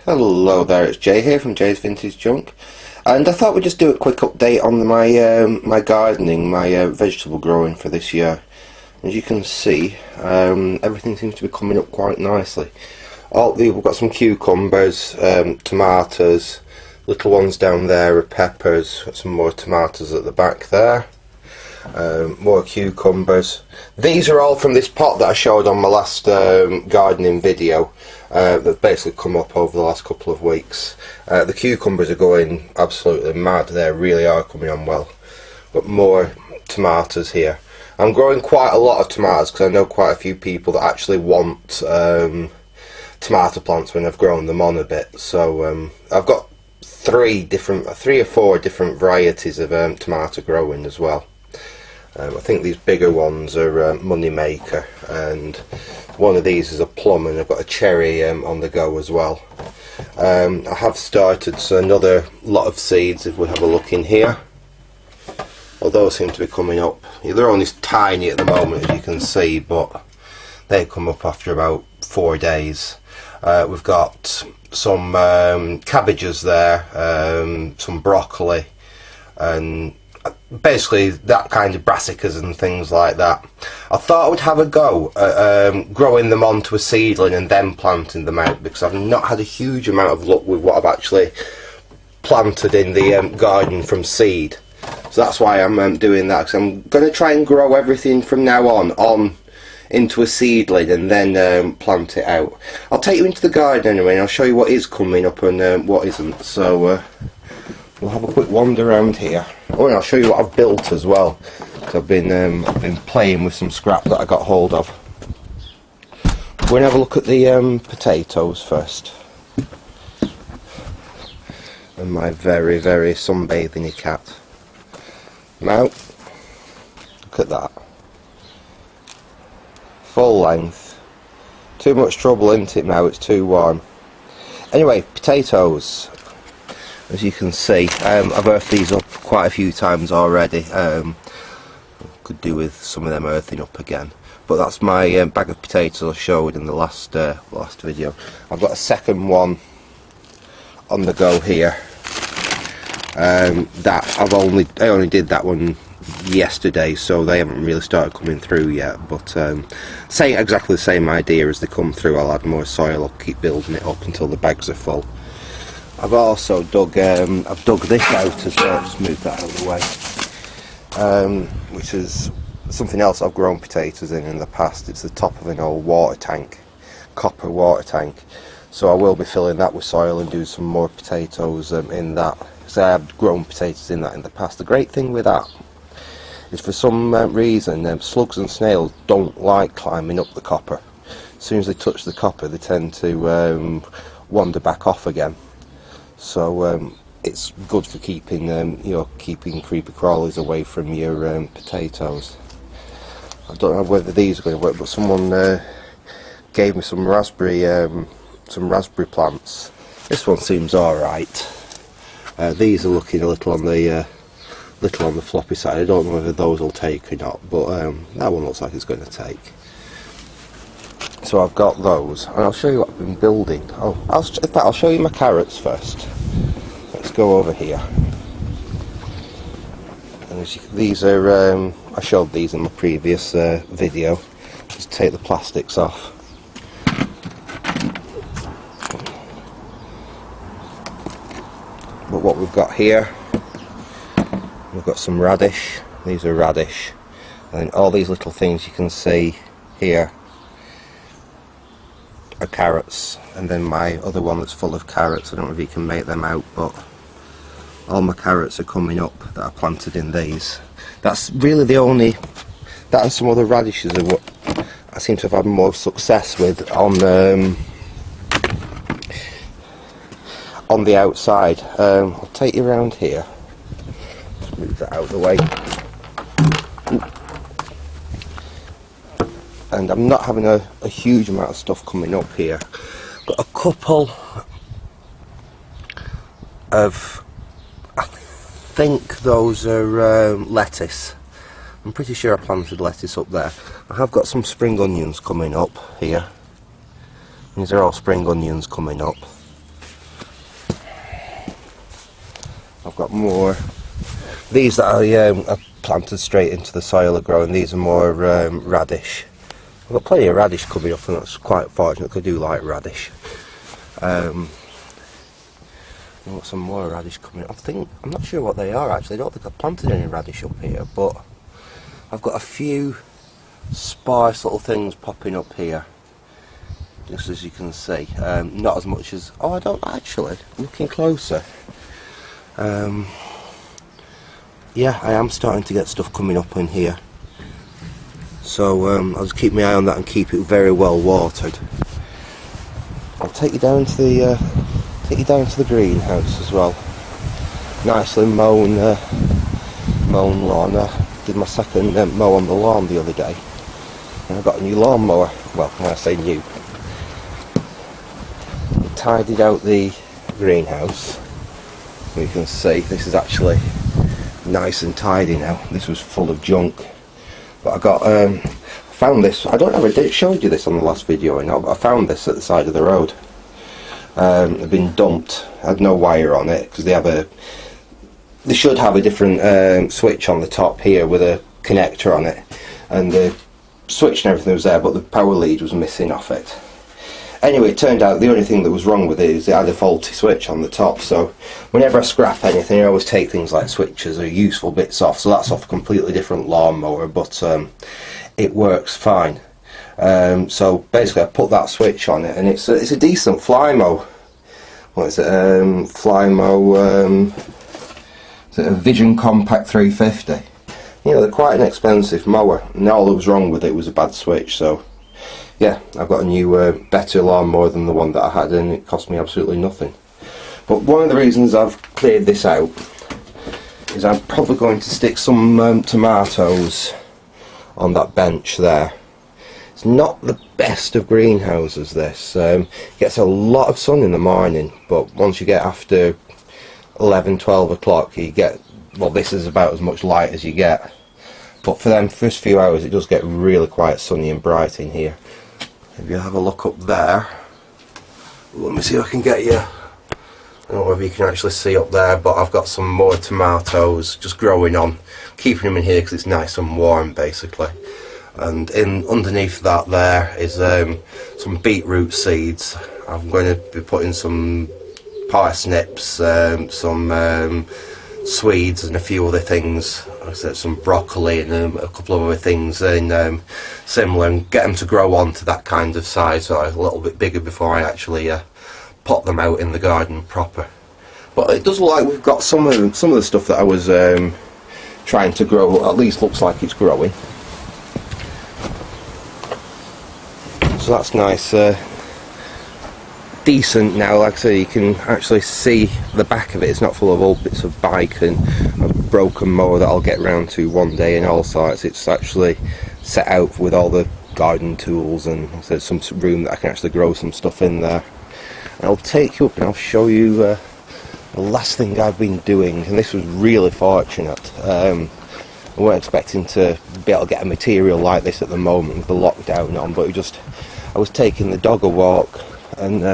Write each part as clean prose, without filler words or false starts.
Hello there, it's Jay here from Jay's Vintage Junk, and I thought we'd just do a quick update on my gardening, my vegetable growing for this year. As you can see, everything seems to be coming up quite nicely. We've got some cucumbers, tomatoes, little ones down there are peppers, got some more tomatoes at the back there, more cucumbers. These are all from this pot that I showed on my last gardening video. That basically come up over the last couple of weeks. The cucumbers are going absolutely mad. They really are coming on well. Got more tomatoes here. I'm growing quite a lot of tomatoes because I know quite a few people that actually want tomato plants when I've grown them on a bit. So I've got three or four different varieties of tomato growing as well. I think these bigger ones are Money Maker, and one of these is a plum, and I've got a cherry on the go as well. I have started another lot of seeds. If we have a look in here, well, those seem to be coming up. They're only tiny at the moment, as you can see, but they come up after about 4 days. We've got some cabbages there, some broccoli, and basically that kind of brassicas and things like that. I thought I would have a go at growing them onto a seedling and then planting them out, because I've not had a huge amount of luck with what I've actually planted in the garden from seed. So that's why I'm doing that, because I'm going to try and grow everything from now on into a seedling and then plant it out. I'll take you into the garden anyway, and I'll show you what is coming up and what isn't. So we'll have a quick wander around here. Oh, and I'll show you what I've built as well. So I've been playing with some scrap that I got hold of. We're going to have a look at the potatoes first. And my very, very sunbathing cat. Now, look at that. Full length. Too much trouble, isn't it, now? It's too warm. Anyway, potatoes. As you can see, I've earthed these up quite a few times already. Could do with some of them earthing up again. But that's my bag of potatoes I showed in the last video. I've got a second one on the go here. That I only did that one yesterday, so they haven't really started coming through yet. But say exactly the same idea. As they come through, I'll add more soil. I'll keep building it up until the bags are full. I've also dug this out as well. Just move that out of the way. Which is something else I've grown potatoes in the past. It's the top of an old water tank, copper water tank. So I will be filling that with soil and do some more potatoes in that. Because I have grown potatoes in that in the past. The great thing with that is, for some reason, slugs and snails don't like climbing up the copper. As soon as they touch the copper, they tend to wander back off again. So it's good for keeping keeping creeper crawlers away from your potatoes. I don't know whether these are going to work, but someone gave me some raspberry plants. This one seems all right. These are looking a little on the floppy side. I don't know whether those will take or not, but that one looks like it's going to take. So I've got those, and I'll show you what I've been building. In fact, I'll show you my carrots first. Let's go over here. And these are, I showed these in my previous video. Just take the plastics off. But what we've got here, we've got some radish. These are radish. And all these little things you can see here are carrots, and then my other one that's full of carrots. I don't know if you can make them out, but all my carrots are coming up that I planted in these. That's really the only, that and some other radishes are what I seem to have had more success with on the outside. I'll take you around here. Just move that out of the way. And I'm not having a huge amount of stuff coming up here. Got a couple of, I think those are lettuce. I'm pretty sure I planted lettuce up there. I have got some spring onions coming up here. These are all spring onions coming up. I've got more. These that I planted straight into the soil are growing. These are more radish. I've got plenty of radish coming up, and that's quite fortunate because I do like radish. I've got some more radish coming up. I'm not sure what they are actually. I don't think I've planted any radish up here, but I've got a few sparse little things popping up here, just as you can see. Not as much as, oh, I don't actually, looking closer, yeah, I am starting to get stuff coming up in here, so I'll just keep my eye on that and keep it very well watered. I'll take you down to the greenhouse as well. Nicely mown lawn. I did my second mow on the lawn the other day, and I got a new lawnmower. Well, when I say new, tidied out the greenhouse. You can see this is actually nice and tidy now. This was full of junk, but I got found this. I don't know if I showed you this on the last video or not, but I found this at the side of the road. They've been dumped. Had no wire on it because they should have a different switch on the top here with a connector on it, and the switch and everything was there, but the power lead was missing off it. Anyway, it turned out the only thing that was wrong with it is it had a faulty switch on the top, so whenever I scrap anything I always take things like switches or useful bits off. So that's off a completely different lawnmower, but it works fine. So basically I put that switch on it, and it's a decent Flymo. What is it? Flymo, is it a Vision Compact 350? You know, they're quite an expensive mower, and all that was wrong with it was a bad switch. So yeah, I've got a new better lawnmower than the one that I had, and it cost me absolutely nothing. But one of the reasons I've cleared this out is I'm probably going to stick some tomatoes on that bench there. It's not the best of greenhouses, this. Gets a lot of sun in the morning, but once you get after 11, 12 o'clock, you get, well, this is about as much light as you get. But for them first few hours it does get really quite sunny and bright in here. If you have a look up there, let me see if I can get you, I don't know if you can actually see up there, but I've got some more tomatoes just growing on, keeping them in here because it's nice and warm basically. And underneath that there is some beetroot seeds. I'm going to be putting some parsnips, some Swedes and a few other things. Like I said, some broccoli and a couple of other things in similar, and get them to grow on to that kind of size, so a little bit bigger before I actually pot them out in the garden proper. But it does look like we've got some of the stuff that I was trying to grow, at least looks like it's growing. So that's nice. Decent now, like I say, you can actually see the back of it. It's not full of old bits of bike and a broken mower that I'll get round to one day and all sorts. It's actually set out with all the garden tools, and there's some room that I can actually grow some stuff in there. And I'll take you up and I'll show you the last thing I've been doing, and this was really fortunate. I weren't expecting to be able to get a material like this at the moment with the lockdown on, but I was taking the dog a walk, and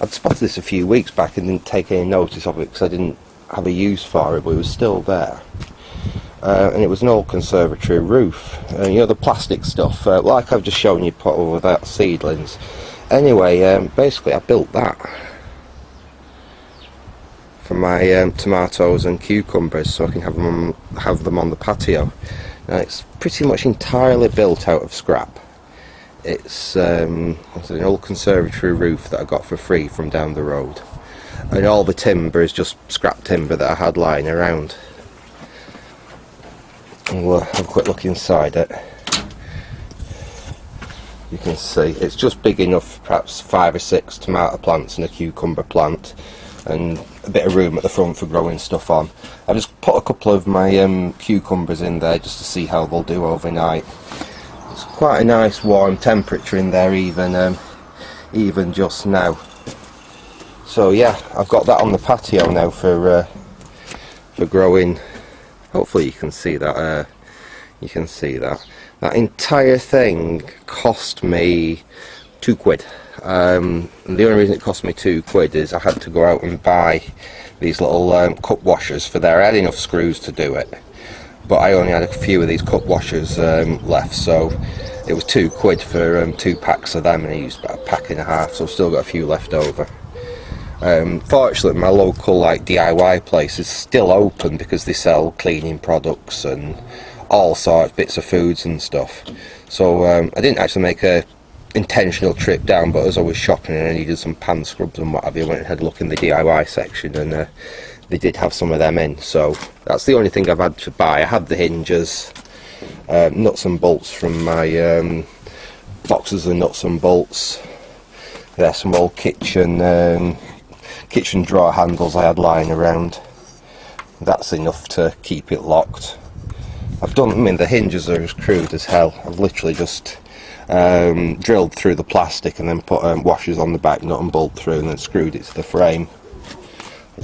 I'd spotted this a few weeks back and didn't take any notice of it because I didn't have a use for it, but it was still there. And it was an old conservatory roof, and you know, the plastic stuff, like I've just shown you, put over that seedlings. Anyway, basically I built that for my tomatoes and cucumbers, so I can have them on the patio. Now, it's pretty much entirely built out of scrap. It's an old conservatory roof that I got for free from down the road, and all the timber is just scrap timber that I had lying around. And we'll have a quick look inside it. You can see it's just big enough, perhaps 5 or 6 tomato plants and a cucumber plant, and a bit of room at the front for growing stuff on. I just put a couple of my cucumbers in there just to see how they'll do overnight. It's quite a nice warm temperature in there, even just now. So yeah, I've got that on the patio now for growing. Hopefully you can see that. You can see that. That entire thing cost me £2. and the only reason it cost me £2 is I had to go out and buy these little cup washers for there. I had enough screws to do it, but I only had a few of these cup washers left, so it was £2 for 2 packs of them, and I used about a pack and a half, so I've still got a few left over. Fortunately, my local DIY place is still open because they sell cleaning products and all sorts, bits of foods and stuff. So I didn't actually make a intentional trip down, but as I was shopping and I needed some pan scrubs and what have you, I went and had a look in the DIY section, and they did have some of them in. So that's the only thing I've had to buy. I had the hinges, nuts and bolts from my boxes of nuts and bolts. There's some old kitchen drawer handles I had lying around. That's enough to keep it locked. The hinges are as crude as hell. I've literally just drilled through the plastic and then put washers on the back, nut and bolt through, and then screwed it to the frame.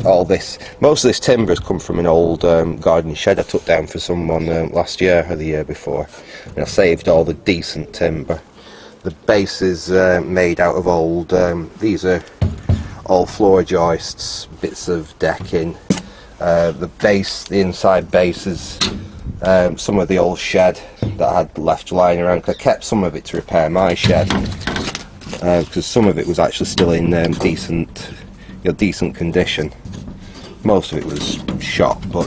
Most of this timber has come from an old garden shed I took down for someone last year or the year before, and I saved all the decent timber. The base is made out of old, these are all floor joists, bits of decking. The inside base is some of the old shed that I had left lying around. I kept some of it to repair my shed, because some of it was actually still in decent condition. Most of it was shot, but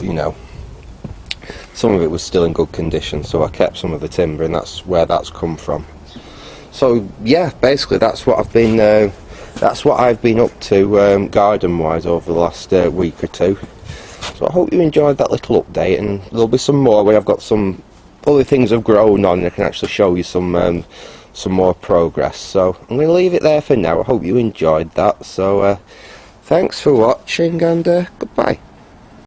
some of it was still in good condition, so I kept some of the timber, and that's where that's come from. So yeah, basically that's what I've been up to garden wise over the last week or two. So I hope you enjoyed that little update, and there'll be some more when I've got some other things I've grown on and I can actually show you some more progress. So I'm going to leave it there for now. I hope you enjoyed that. So thanks for watching, and goodbye.